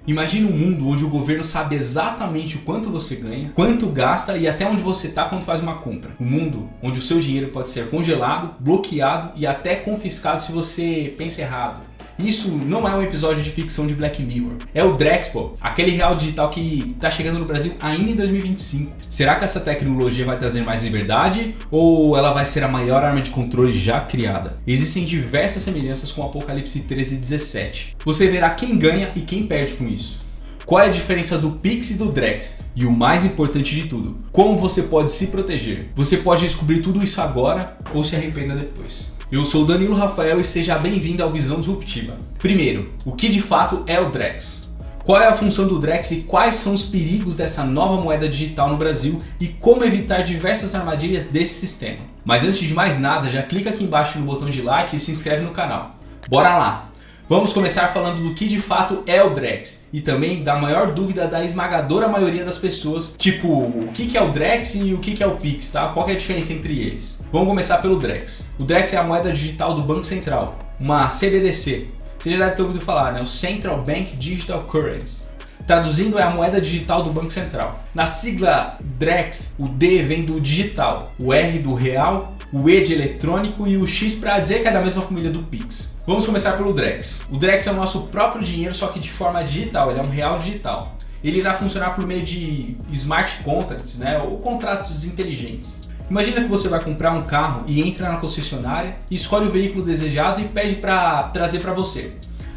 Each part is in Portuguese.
Imagine um mundo onde o governo sabe exatamente o quanto você ganha, quanto gasta e até onde você está quando faz uma compra. Um mundo onde o seu dinheiro pode ser congelado, bloqueado e até confiscado se você pensa errado. Isso não é um episódio de ficção de Black Mirror. É o Drexpo, aquele real digital que está chegando no Brasil ainda em 2025. Será que essa tecnologia vai trazer mais liberdade ou ela vai ser a maior arma de controle já criada? Existem diversas semelhanças com o Apocalipse 13:17. Você verá quem ganha e quem perde com isso. Qual é a diferença do Pix e do Drex? E o mais importante de tudo, como você pode se proteger? Você pode descobrir tudo isso agora ou se arrependa depois. Eu sou o Danilo Rafael e seja bem-vindo ao Visão Disruptiva. Primeiro, o que de fato é o Drex? Qual é a função do Drex e quais são os perigos dessa nova moeda digital no Brasil e como evitar diversas armadilhas desse sistema? Mas antes de mais nada, já clica aqui embaixo no botão de like e se inscreve no canal. Bora lá! Vamos começar falando do que de fato é o Drex e também da maior dúvida da esmagadora maioria das pessoas, tipo o que é o Drex e o que é o Pix, tá? Qual que é a diferença entre eles? Vamos começar pelo Drex. O Drex é a moeda digital do Banco Central, uma CBDC. Você já deve ter ouvido falar, né? O Central Bank Digital Currency. Traduzindo, é a moeda digital do Banco Central. Na sigla Drex, o D vem do digital, o R do real, o E de eletrônico e o X para dizer que é da mesma família do Pix. Vamos começar pelo Drex. O Drex é o nosso próprio dinheiro, só que de forma digital, ele é um real digital. Ele irá funcionar por meio de smart contracts, né, ou contratos inteligentes. Imagina que você vai comprar um carro e entra na concessionária e escolhe o veículo desejado e pede para trazer para você.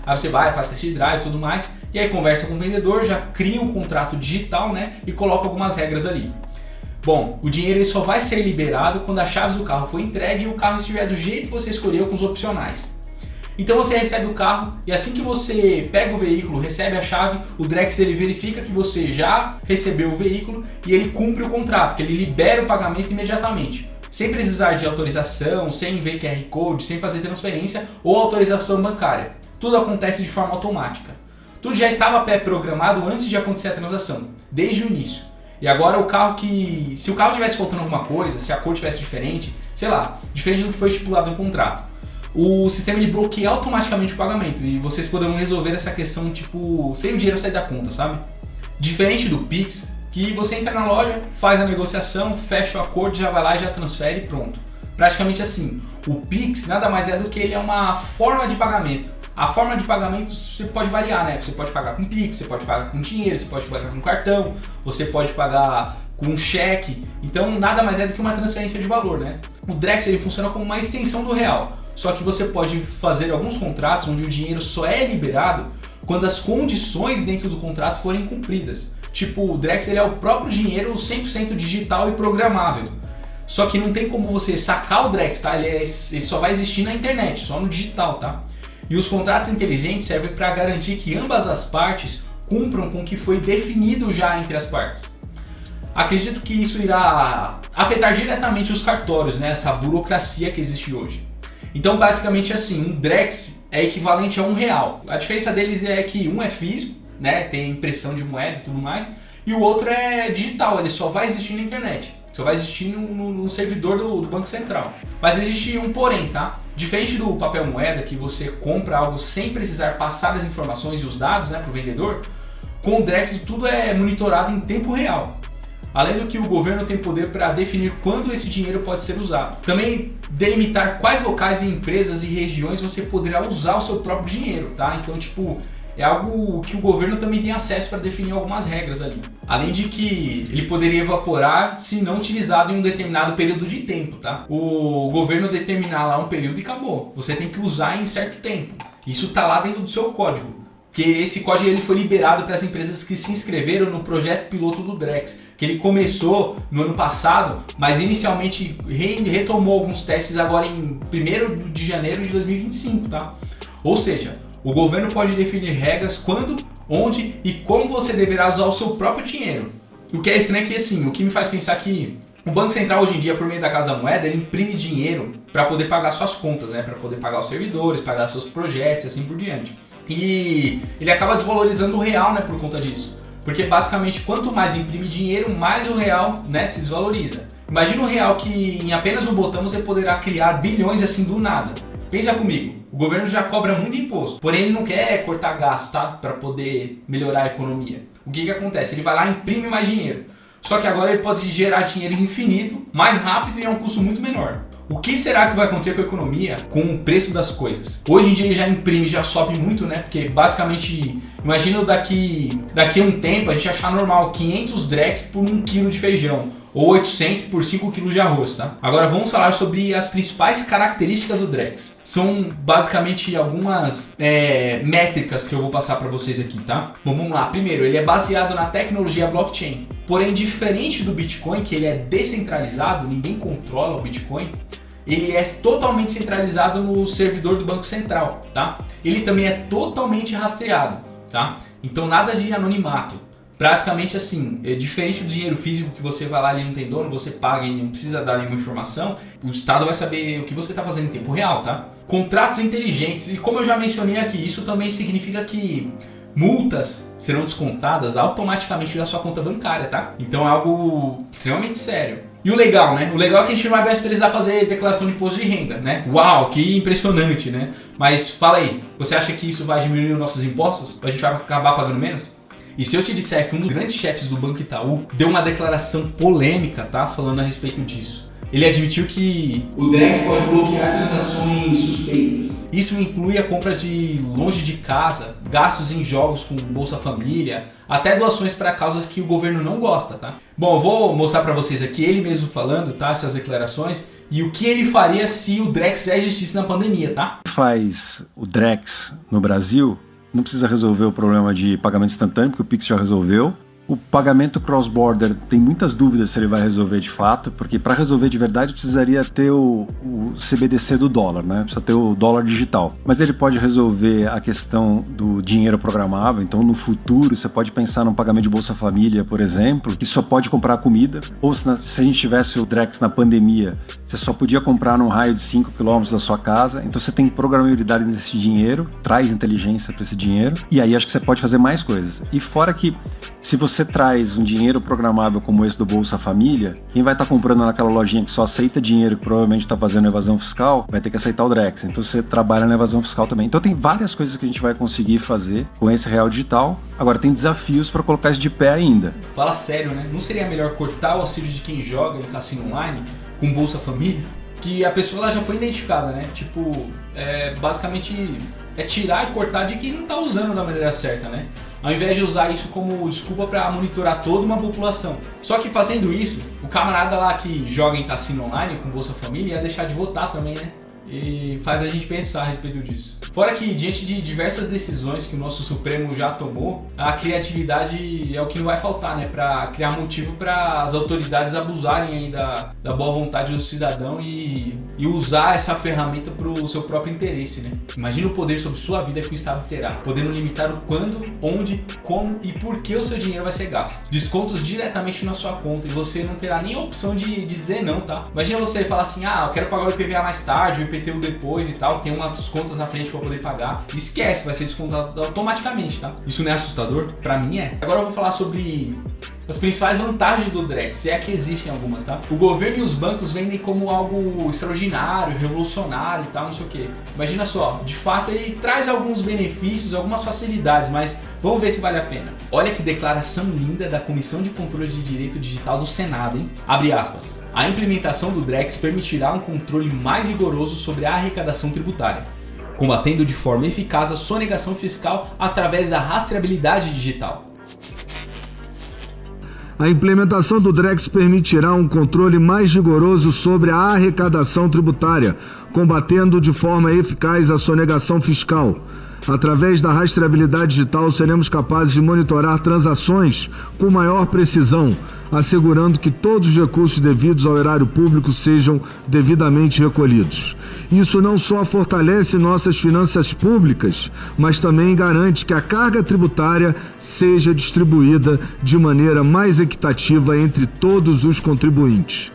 Aí você vai, faz test drive e tudo mais, e aí conversa com o vendedor, já cria um contrato digital, né, e coloca algumas regras ali. Bom, o dinheiro ele só vai ser liberado quando as chaves do carro for entregue e o carro estiver do jeito que você escolheu com os opcionais. Então você recebe o carro e assim que você pega o veículo, recebe a chave, o Drex ele verifica que você já recebeu o veículo e ele cumpre o contrato, que ele libera o pagamento imediatamente. Sem precisar de autorização, sem ver QR Code, sem fazer transferência ou autorização bancária. Tudo acontece de forma automática. Tudo já estava pré-programado antes de acontecer a transação, desde o início. E agora o carro se o carro tivesse faltando alguma coisa, se a cor tivesse diferente, sei lá, diferente do que foi estipulado no contrato, o sistema ele bloqueia automaticamente o pagamento e vocês poderão resolver essa questão tipo sem o dinheiro sair da conta, sabe? Diferente do Pix, que você entra na loja, faz a negociação, fecha o acordo, já vai lá e já transfere e pronto. Praticamente assim. O Pix nada mais é do que ele é uma forma de pagamento. A forma de pagamento você pode variar, né? Você pode pagar com Pix, você pode pagar com dinheiro, você pode pagar com cartão, você pode pagar com cheque. Então nada mais é do que uma transferência de valor, né? O Drex ele funciona como uma extensão do real, só que você pode fazer alguns contratos onde o dinheiro só é liberado quando as condições dentro do contrato forem cumpridas. Tipo, o Drex ele é o próprio dinheiro 100% digital e programável. Só que não tem como você sacar o Drex, tá? Ele só vai existir na internet, só no digital, tá? E os contratos inteligentes servem para garantir que ambas as partes cumpram com o que foi definido já entre as partes. Acredito que isso irá afetar diretamente os cartórios, né? Essa burocracia que existe hoje. Então, basicamente assim, um Drex é equivalente a um real. A diferença deles é que um é físico, né? Tem impressão de moeda e tudo mais, e o outro é digital, ele só vai existir na internet. Só vai existir no servidor do Banco Central. Mas existe um porém, tá? Diferente do papel moeda, que você compra algo sem precisar passar as informações e os dados, né, para o vendedor, com o Drex tudo é monitorado em tempo real. Além do que o governo tem poder para definir quando esse dinheiro pode ser usado. Também delimitar quais locais e empresas e regiões você poderá usar o seu próprio dinheiro, tá? Então, tipo, é algo que o governo também tem acesso para definir algumas regras ali. Além de que ele poderia evaporar se não utilizado em um determinado período de tempo, tá? O governo determinar lá um período e acabou. Você tem que usar em certo tempo. Isso tá lá dentro do seu código. Porque esse código ele foi liberado para as empresas que se inscreveram no projeto piloto do Drex, que ele começou no ano passado, mas inicialmente retomou alguns testes agora em 1º de janeiro de 2025, tá? Ou seja, o governo pode definir regras quando, onde e como você deverá usar o seu próprio dinheiro. O que é estranho é que, assim, o que me faz pensar que o Banco Central hoje em dia, por meio da Casa da Moeda, ele imprime dinheiro para poder pagar suas contas, né? Para poder pagar os servidores, pagar seus projetos e assim por diante. E ele acaba desvalorizando o real, né, por conta disso. Porque basicamente quanto mais imprime dinheiro, mais o real, né, se desvaloriza. Imagina o real que em apenas um botão você poderá criar bilhões assim do nada. Pensa comigo. o governo já cobra muito imposto, porém ele não quer cortar gasto, tá? Para poder melhorar a economia. O que acontece? Ele vai lá e imprime mais dinheiro. Só que agora ele pode gerar dinheiro infinito, mais rápido e a um custo muito menor. O que será que vai acontecer com a economia com o preço das coisas? Hoje em dia ele já imprime, já sobe muito, né? Porque basicamente, imagina daqui a um tempo a gente achar normal 500 Drex por 1 kg de feijão. Ou 800 por 5 kg de arroz, tá? Agora vamos falar sobre as principais características do Drex. São basicamente algumas métricas que eu vou passar para vocês aqui, tá? Bom, vamos lá. Primeiro, ele é baseado na tecnologia blockchain. Porém, diferente do Bitcoin, que ele é descentralizado, ninguém controla o Bitcoin, ele é totalmente centralizado no servidor do Banco Central, tá? Ele também é totalmente rastreado, tá? Então nada de anonimato. Basicamente assim, é diferente do dinheiro físico que você vai lá e não tem dono, você paga e não precisa dar nenhuma informação, o Estado vai saber o que você está fazendo em tempo real, tá? Contratos inteligentes, e como eu já mencionei aqui, isso também significa que multas serão descontadas automaticamente da sua conta bancária, tá? Então é algo extremamente sério. E o legal, né? O legal é que a gente não vai mais precisar fazer declaração de imposto de renda, né? Uau, que impressionante, né? Mas fala aí, você acha que isso vai diminuir os nossos impostos? A gente vai acabar pagando menos? E se eu te disser que um dos grandes chefes do Banco Itaú deu uma declaração polêmica, tá? Falando a respeito disso. Ele admitiu que o Drex pode bloquear transações suspeitas. Isso inclui a compra de longe de casa, gastos em jogos com Bolsa Família, até doações para causas que o governo não gosta, tá? Bom, eu vou mostrar para vocês aqui ele mesmo falando, tá? Essas declarações e o que ele faria se o Drex já existisse na pandemia, tá? Faz o Drex no Brasil, não precisa resolver o problema de pagamento instantâneo, porque o Pix já resolveu. O pagamento cross-border tem muitas dúvidas se ele vai resolver de fato, porque para resolver de verdade precisaria ter o CBDC do dólar, né? Precisa ter o dólar digital. Mas ele pode resolver a questão do dinheiro programável, então no futuro você pode pensar num pagamento de Bolsa Família, por exemplo, que só pode comprar comida, ou se a gente tivesse o Drex na pandemia, você só podia comprar num raio de 5 km da sua casa, então você tem programabilidade nesse dinheiro, traz inteligência para esse dinheiro, e aí acho que você pode fazer mais coisas. E fora que, se você traz um dinheiro programável como esse do Bolsa Família, quem vai estar comprando naquela lojinha que só aceita dinheiro que provavelmente está fazendo evasão fiscal, vai ter que aceitar o Drex. Então você trabalha na evasão fiscal também. Então tem várias coisas que a gente vai conseguir fazer com esse real digital. Agora tem desafios para colocar isso de pé ainda. Fala sério, né? Não seria melhor cortar o auxílio de quem joga em cassino online com Bolsa Família? Que a pessoa ela já foi identificada, né? Tipo, basicamente é tirar e cortar de quem não está usando da maneira certa, né? Ao invés de usar isso como desculpa para monitorar toda uma população. Só que fazendo isso, o camarada lá que joga em cassino online com Bolsa Família ia deixar de votar também, né? E faz a gente pensar a respeito disso. Fora que, diante de diversas decisões que o nosso Supremo já tomou, a criatividade é o que não vai faltar, né? Para criar motivo para as autoridades abusarem aí da boa vontade do cidadão e usar essa ferramenta para o seu próprio interesse, né? Imagina o poder sobre sua vida que o Estado terá, podendo limitar o quando, onde, como e por que o seu dinheiro vai ser gasto. Descontos diretamente na sua conta e você não terá nem a opção de dizer não, tá? Imagina você falar assim, eu quero pagar o IPVA mais tarde, o IPTU depois e tal, tem umas contas na frente para poder pagar. Esquece, vai ser descontado automaticamente, tá? Isso não é assustador? Pra mim é. Agora eu vou falar sobre as principais vantagens do Drex, se é que existem algumas, tá? O governo e os bancos vendem como algo extraordinário, revolucionário e tal, não sei o que. Imagina só, de fato ele traz alguns benefícios, algumas facilidades, mas vamos ver se vale a pena. Olha que declaração linda da Comissão de Controle de Direito Digital do Senado, hein? Abre aspas. A implementação do Drex permitirá um controle mais rigoroso sobre a arrecadação tributária, combatendo de forma eficaz a sonegação fiscal através da rastreabilidade digital. A implementação do Drex permitirá um controle mais rigoroso sobre a arrecadação tributária, combatendo de forma eficaz a sonegação fiscal. Através da rastreabilidade digital, seremos capazes de monitorar transações com maior precisão, assegurando que todos os recursos devidos ao erário público sejam devidamente recolhidos. Isso não só fortalece nossas finanças públicas, mas também garante que a carga tributária seja distribuída de maneira mais equitativa entre todos os contribuintes.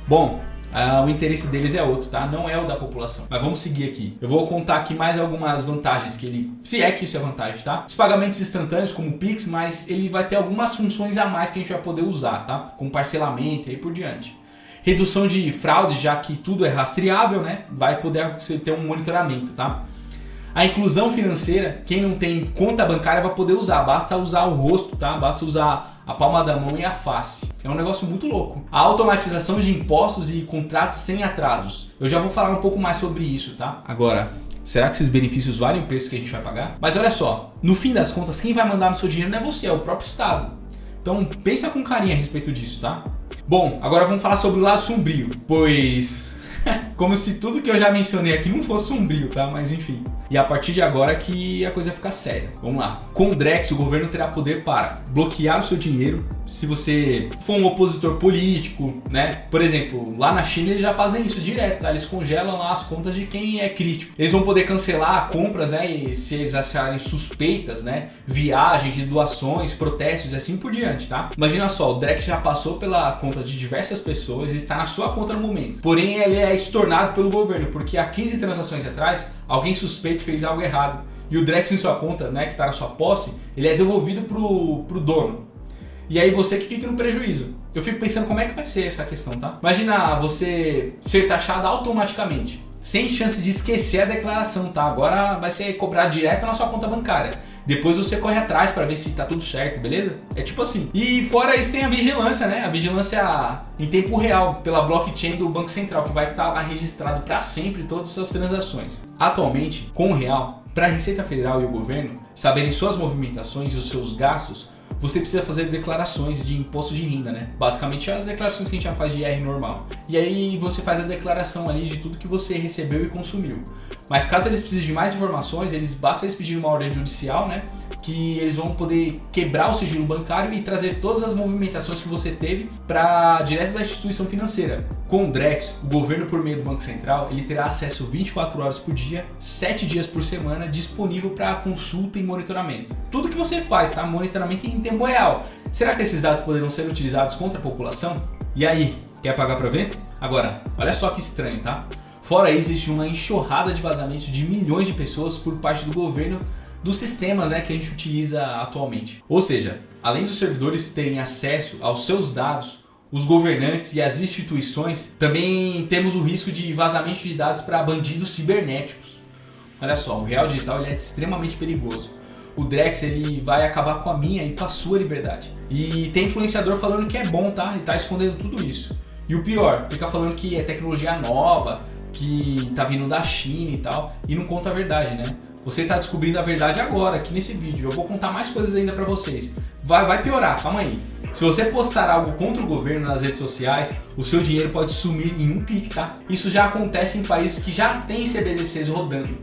Bom, o interesse deles é outro, tá? Não é o da população. Mas vamos seguir aqui. Eu vou contar aqui mais algumas vantagens que ele... Se é que isso é vantagem, tá? Os pagamentos instantâneos, como o Pix, mas ele vai ter algumas funções a mais que a gente vai poder usar, tá? Com parcelamento e aí por diante. Redução de fraude, já que tudo é rastreável, né? Vai poder você ter um monitoramento, tá? A inclusão financeira, quem não tem conta bancária vai poder usar, basta usar o rosto, tá? Basta usar a palma da mão e a face. É um negócio muito louco. A automatização de impostos e contratos sem atrasos. Eu já vou falar um pouco mais sobre isso, tá? Agora, será que esses benefícios valem o preço que a gente vai pagar? Mas olha só, no fim das contas, quem vai mandar no seu dinheiro não é você, é o próprio Estado. Então pensa com carinho a respeito disso, tá? Bom, agora vamos falar sobre o lado sombrio, pois... como se tudo que eu já mencionei aqui não fosse sombrio, tá? Mas enfim. E a partir de agora que a coisa fica séria. Vamos lá. Com o Drex, o governo terá poder para bloquear o seu dinheiro se você for um opositor político, né? Por exemplo, lá na China eles já fazem isso direto, tá? Eles congelam lá as contas de quem é crítico. Eles vão poder cancelar compras, né? E se eles acharem suspeitas, né? Viagens de doações, protestos e assim por diante, tá? Imagina só, o Drex já passou pela conta de diversas pessoas e está na sua conta no momento. Porém, ele é estornado pelo governo, porque há 15 transações atrás, alguém suspeito fez algo errado. E o Drex em sua conta, né, que está na sua posse, ele é devolvido pro dono. E aí você que fica no prejuízo. Eu fico pensando como é que vai ser essa questão, tá? Imagina você ser taxado automaticamente, sem chance de esquecer a declaração, tá? Agora vai ser cobrado direto na sua conta bancária. Depois você corre atrás para ver se tá tudo certo, beleza? É tipo assim. E fora isso tem a vigilância, né? A vigilância em tempo real pela blockchain do Banco Central, que vai estar lá registrado para sempre todas as suas transações. Atualmente, com o real, para a Receita Federal e o governo saberem suas movimentações e os seus gastos, você precisa fazer declarações de imposto de renda, né? Basicamente as declarações que a gente já faz de IR normal. E aí você faz a declaração ali de tudo que você recebeu e consumiu. Mas caso eles precisem de mais informações, basta eles pedirem uma ordem judicial, né? Que eles vão poder quebrar o sigilo bancário e trazer todas as movimentações que você teve para direto da instituição financeira. Com o Drex, o governo por meio do Banco Central, ele terá acesso 24 horas por dia, 7 dias por semana, disponível para consulta e monitoramento. Tudo que você faz, tá? Monitoramento em tempo real. Será que esses dados poderão ser utilizados contra a população? E aí, quer pagar para ver? Agora, olha só que estranho, tá? Fora isso, existe uma enxurrada de vazamentos de milhões de pessoas por parte do governo dos sistemas, né, que a gente utiliza atualmente. Ou seja, além dos servidores terem acesso aos seus dados, os governantes e as instituições, também temos o risco de vazamento de dados para bandidos cibernéticos. Olha só, o real digital ele é extremamente perigoso. O Drex ele vai acabar com a minha e com a sua liberdade. E tem influenciador falando que é bom, tá? E tá escondendo tudo isso. E o pior, fica falando que é tecnologia nova, que tá vindo da China e tal, e não conta a verdade, né? Você tá descobrindo a verdade agora, aqui nesse vídeo. Eu vou contar mais coisas ainda pra vocês. Vai piorar, calma aí. Se você postar algo contra o governo nas redes sociais, o seu dinheiro pode sumir em um clique, tá? Isso já acontece em países que já têm CBDCs rodando.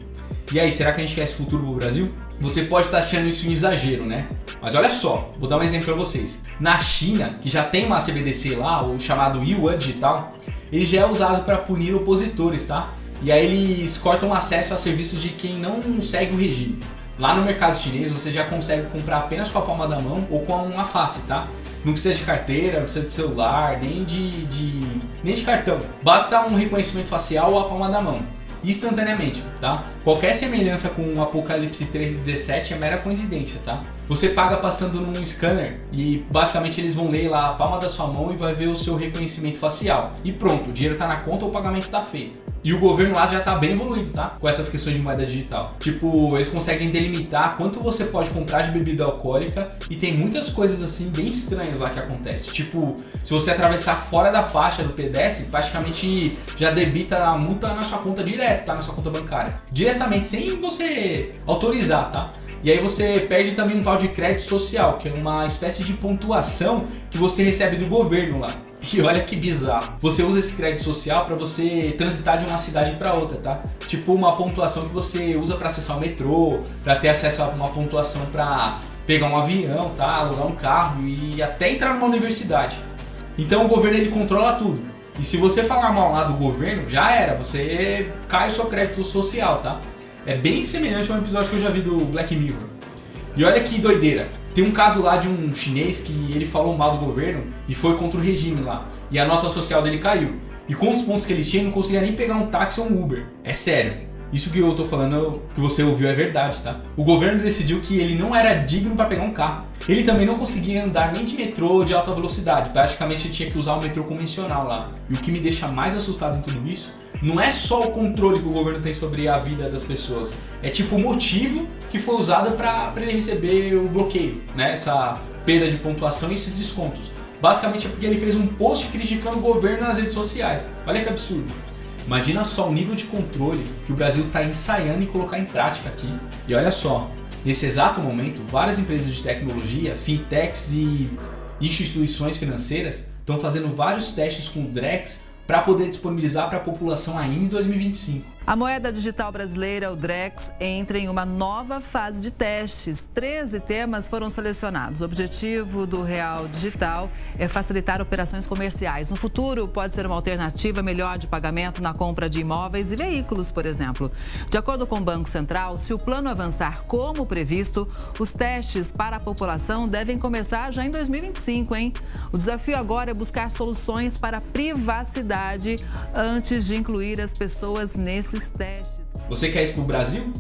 E aí, será que a gente quer esse futuro pro Brasil? Você pode estar achando isso um exagero, né? Mas olha só, vou dar um exemplo para vocês. Na China, que já tem uma CBDC lá, o chamado Yuan Digital, ele já é usado para punir opositores, tá? E aí eles cortam acesso a serviços de quem não segue o regime. Lá no mercado chinês você já consegue comprar apenas com a palma da mão ou com uma face, tá? Não precisa de carteira, não precisa de celular, nem de cartão. Basta um reconhecimento facial ou a palma da mão. Instantaneamente, tá? Qualquer semelhança com o Apocalipse 13:17 é mera coincidência, tá? Você paga passando num scanner e basicamente eles vão ler lá a palma da sua mão e vai ver o seu reconhecimento facial. E pronto, o dinheiro tá na conta ou o pagamento tá feito. E o governo lá já tá bem evoluído, tá? Com essas questões de moeda digital. Tipo, eles conseguem delimitar quanto você pode comprar de bebida alcoólica e tem muitas coisas assim bem estranhas lá que acontecem. Tipo, se você atravessar fora da faixa do pedestre, praticamente já debita a multa na sua conta direto, tá? Na sua conta bancária. Diretamente, sem você autorizar, tá? E aí você perde também um tal de crédito social, que é uma espécie de pontuação que você recebe do governo lá. E olha que bizarro. Você usa esse crédito social para você transitar de uma cidade para outra, tá? Tipo uma pontuação que você usa para acessar o metrô, para ter acesso a uma pontuação para pegar um avião, tá? Alugar um carro e até entrar numa universidade. Então o governo ele controla tudo. E se você falar mal lá do governo, já era, você cai o seu crédito social, tá? É bem semelhante a um episódio que eu já vi do Black Mirror. E olha que doideira. Tem um caso lá de um chinês que ele falou mal do governo e foi contra o regime lá. E a nota social dele caiu. E com os pontos que ele tinha, ele não conseguia nem pegar um táxi ou um Uber. É sério. Isso que eu tô falando, que você ouviu é verdade, tá? O governo decidiu que ele não era digno para pegar um carro. Ele também não conseguia andar nem de metrô de alta velocidade, praticamente ele tinha que usar o metrô convencional lá. E o que me deixa mais assustado em tudo isso, não é só o controle que o governo tem sobre a vida das pessoas, é tipo o motivo que foi usado para ele receber o bloqueio, né? Essa perda de pontuação e esses descontos. Basicamente é porque ele fez um post criticando o governo nas redes sociais. Olha que absurdo. Imagina só o nível de controle que o Brasil está ensaiando em colocar em prática aqui. E olha só, nesse exato momento, várias empresas de tecnologia, fintechs e instituições financeiras estão fazendo vários testes com o Drex para poder disponibilizar para a população ainda em 2025. A moeda digital brasileira, o Drex, entra em uma nova fase de testes. 13 temas foram selecionados. O objetivo do Real Digital é facilitar operações comerciais. No futuro, pode ser uma alternativa melhor de pagamento na compra de imóveis e veículos, por exemplo. De acordo com o Banco Central, se o plano avançar como previsto, os testes para a população devem começar já em 2025, hein? O desafio agora é buscar soluções para a privacidade antes de incluir as pessoas nesses testes. Você quer isso pro Brasil?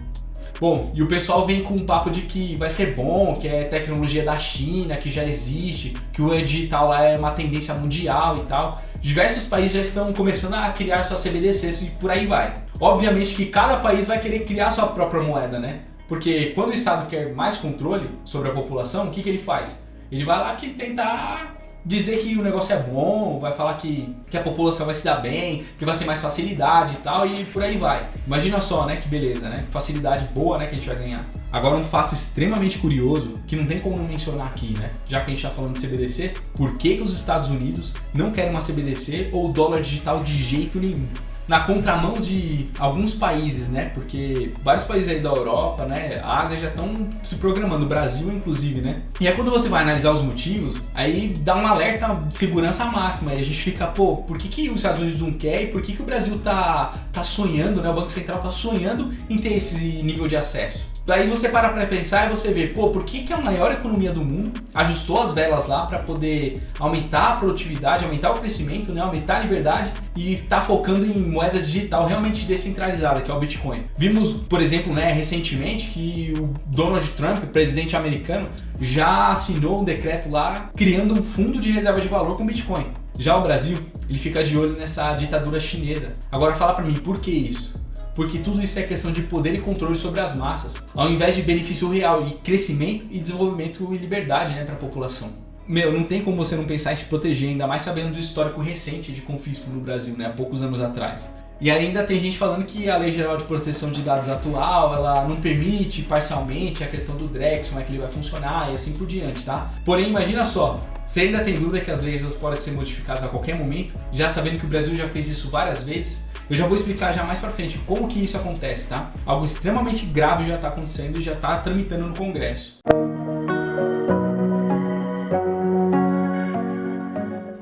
Bom, e o pessoal vem com um papo de que vai ser bom, que é tecnologia da China, que já existe, que o digital lá é uma tendência mundial e tal. Diversos países já estão começando a criar suas CBDCs e por aí vai. Obviamente que cada país vai querer criar sua própria moeda, né? Porque quando o Estado quer mais controle sobre a população, o que ele faz? Ele vai lá que tentar dizer que o negócio é bom, vai falar que a população vai se dar bem, que vai ser mais facilidade e tal, e por aí vai. Imagina só, né, que beleza, né? Facilidade boa, né, que a gente vai ganhar. Agora um fato extremamente curioso, que não tem como não mencionar aqui, né? Já que a gente tá falando de CBDC, por que os Estados Unidos não querem uma CBDC ou dólar digital de jeito nenhum? Na contramão de alguns países, né? Porque vários países aí da Europa, né? A Ásia já estão se programando, o Brasil inclusive, né? E aí quando você vai analisar os motivos, aí dá um alerta de segurança máxima. E a gente fica, pô, por que os Estados Unidos não quer e por que o Brasil tá sonhando, né? O Banco Central tá sonhando em ter esse nível de acesso? Daí você para pra pensar e você vê, pô, por que a maior economia do mundo ajustou as velas lá para poder aumentar a produtividade, aumentar o crescimento, né, aumentar a liberdade e tá focando em moeda digital realmente descentralizada, que é o Bitcoin. Vimos, por exemplo, né, recentemente que o Donald Trump, presidente americano, já assinou um decreto lá criando um fundo de reserva de valor com Bitcoin. Já o Brasil, ele fica de olho nessa ditadura chinesa. Agora fala pra mim, por que isso? Porque tudo isso é questão de poder e controle sobre as massas, ao invés de benefício real e crescimento e desenvolvimento e liberdade, né, para a população. Não tem como você não pensar em se proteger, ainda mais sabendo do histórico recente de confisco no Brasil, né, há poucos anos atrás. E ainda tem gente falando que a Lei Geral de Proteção de Dados atual, ela não permite parcialmente a questão do Drex, como é que ele vai funcionar e assim por diante, tá? Porém, imagina só, você ainda tem dúvida que as leis podem ser modificadas a qualquer momento, já sabendo que o Brasil já fez isso várias vezes. Eu já vou explicar já mais pra frente como que isso acontece, tá? Algo extremamente grave já tá acontecendo e já tá tramitando no Congresso.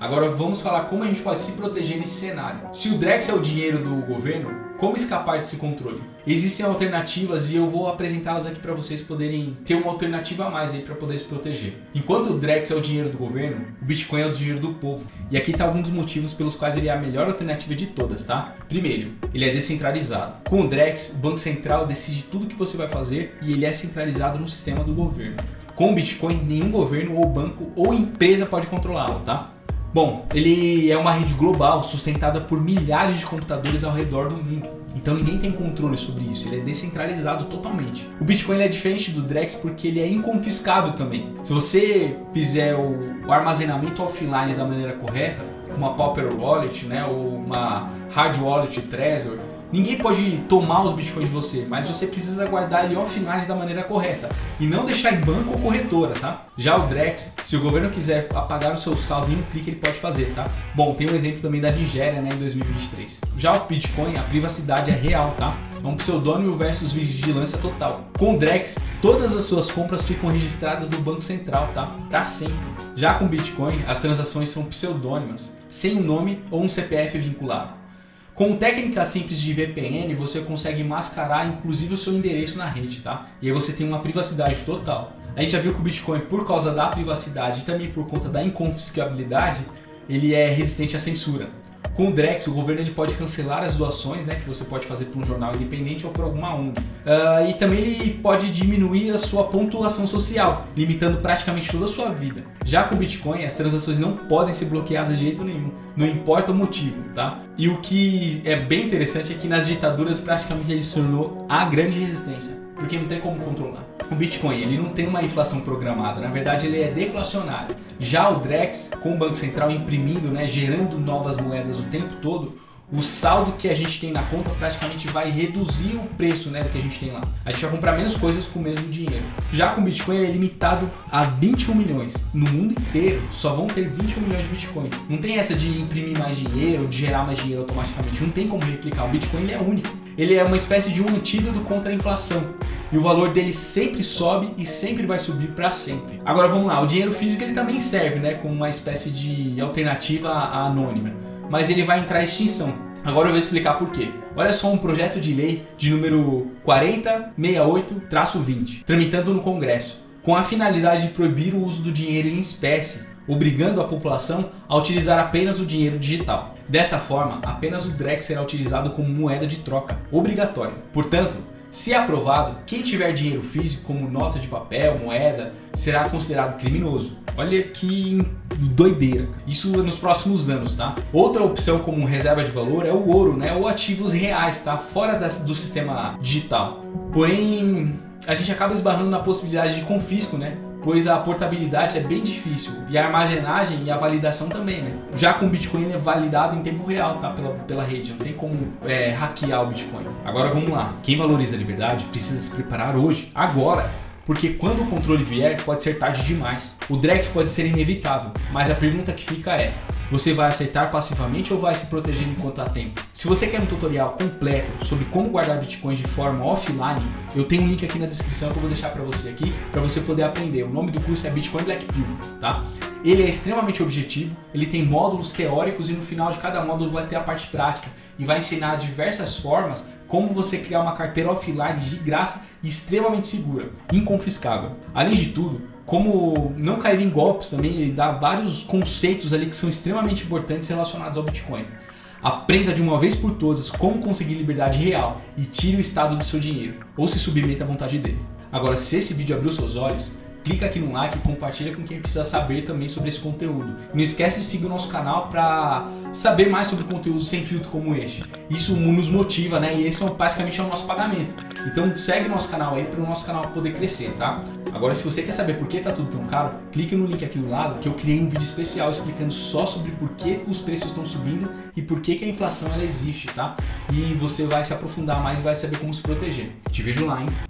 Agora vamos falar como a gente pode se proteger nesse cenário. Se o Drex é o dinheiro do governo, como escapar desse controle? Existem alternativas e eu vou apresentá-las aqui para vocês poderem ter uma alternativa a mais aí para poder se proteger. Enquanto o Drex é o dinheiro do governo, o Bitcoin é o dinheiro do povo. E aqui tá alguns dos motivos pelos quais ele é a melhor alternativa de todas, tá? Primeiro, ele é descentralizado. Com o Drex, o Banco Central decide tudo o que você vai fazer e ele é centralizado no sistema do governo. Com o Bitcoin, nenhum governo ou banco ou empresa pode controlá-lo, tá? Bom, ele é uma rede global sustentada por milhares de computadores ao redor do mundo. Então ninguém tem controle sobre isso, ele é descentralizado totalmente. O Bitcoin ele é diferente do Drex porque ele é inconfiscável também. Se você fizer o armazenamento offline da maneira correta, uma Paper Wallet, né, ou uma Hard Wallet Trezor, ninguém pode tomar os bitcoins de você, mas você precisa guardar ele offline da maneira correta e não deixar em banco ou corretora, tá? Já o Drex, se o governo quiser apagar o seu saldo em um clique, ele pode fazer, tá? Bom, tem um exemplo também da Nigéria, né, em 2023. Já o Bitcoin, a privacidade é real, tá? É um pseudônimo versus vigilância total. Com o Drex, todas as suas compras ficam registradas no Banco Central, tá? Pra sempre. Já com o Bitcoin, as transações são pseudônimas, sem um nome ou um CPF vinculado. Com técnicas simples de VPN, você consegue mascarar inclusive o seu endereço na rede, tá? E aí você tem uma privacidade total. A gente já viu que o Bitcoin, por causa da privacidade e também por conta da inconfiscabilidade, ele é resistente à censura. Com o Drex, o governo ele pode cancelar as doações, né, que você pode fazer para um jornal independente ou para alguma ONG. E também ele pode diminuir a sua pontuação social, limitando praticamente toda a sua vida. Já com o Bitcoin, as transações não podem ser bloqueadas de jeito nenhum, não importa o motivo, tá? E o que é bem interessante é que nas ditaduras praticamente ele se tornou a grande resistência, porque não tem como controlar. O Bitcoin ele não tem uma inflação programada, na verdade ele é deflacionário. Já o Drex, com o Banco Central imprimindo, né, gerando novas moedas o tempo todo, o saldo que a gente tem na conta praticamente vai reduzir o preço, né, do que a gente tem lá. A gente vai comprar menos coisas com o mesmo dinheiro. Já com o Bitcoin ele é limitado a 21 milhões. No mundo inteiro só vão ter 21 milhões de Bitcoin. Não tem essa de imprimir mais dinheiro, de gerar mais dinheiro automaticamente. Não tem como replicar. O Bitcoin ele é único. Ele é uma espécie de um antídoto contra a inflação. E o valor dele sempre sobe e sempre vai subir para sempre. Agora vamos lá, o dinheiro físico ele também serve, né, como uma espécie de alternativa anônima. Mas ele vai entrar em extinção. Agora eu vou explicar por quê. Olha só um projeto de lei de número 4068-20, tramitando no Congresso, com a finalidade de proibir o uso do dinheiro em espécie, obrigando a população a utilizar apenas o dinheiro digital. Dessa forma, apenas o Drex será utilizado como moeda de troca, obrigatória. Portanto, se aprovado, quem tiver dinheiro físico como nota de papel, moeda, será considerado criminoso. Olha que doideira. Isso nos próximos anos, tá? Outra opção como reserva de valor é o ouro, né? Ou ativos reais, tá? Fora do sistema digital. Porém, a gente acaba esbarrando na possibilidade de confisco, né? Pois a portabilidade é bem difícil e a armazenagem e a validação também, né? Já com o Bitcoin ele é validado em tempo real, tá? Pela rede, não tem como hackear o Bitcoin. Agora vamos lá, quem valoriza a liberdade precisa se preparar hoje, agora, porque quando o controle vier pode ser tarde demais. O Drex pode ser inevitável, mas a pergunta que fica é: você vai aceitar passivamente ou vai se proteger enquanto há tempo? Se você quer um tutorial completo sobre como guardar bitcoins de forma offline, eu tenho um link aqui na descrição que eu vou deixar para você aqui, para você poder aprender. O nome do curso é Bitcoin Black Pill, tá? Ele é extremamente objetivo, ele tem módulos teóricos e no final de cada módulo vai ter a parte prática e vai ensinar diversas formas como você criar uma carteira offline de graça e extremamente segura, inconfiscável. Além de tudo, como não cair em golpes também, ele dá vários conceitos ali que são extremamente importantes relacionados ao Bitcoin. Aprenda de uma vez por todas como conseguir liberdade real e tire o estado do seu dinheiro, ou se submeta à vontade dele. Agora, se esse vídeo abriu seus olhos, clica aqui no like e compartilha com quem precisa saber também sobre esse conteúdo. E não esquece de seguir o nosso canal para saber mais sobre conteúdo sem filtro como este. Isso nos motiva, né? E esse basicamente é o nosso pagamento. Então segue o nosso canal aí para o nosso canal poder crescer, tá? Agora, se você quer saber por que tá tudo tão caro, clique no link aqui do lado que eu criei um vídeo especial explicando só sobre por que os preços estão subindo e por que a inflação ela existe, tá? E você vai se aprofundar mais e vai saber como se proteger. Te vejo lá, hein?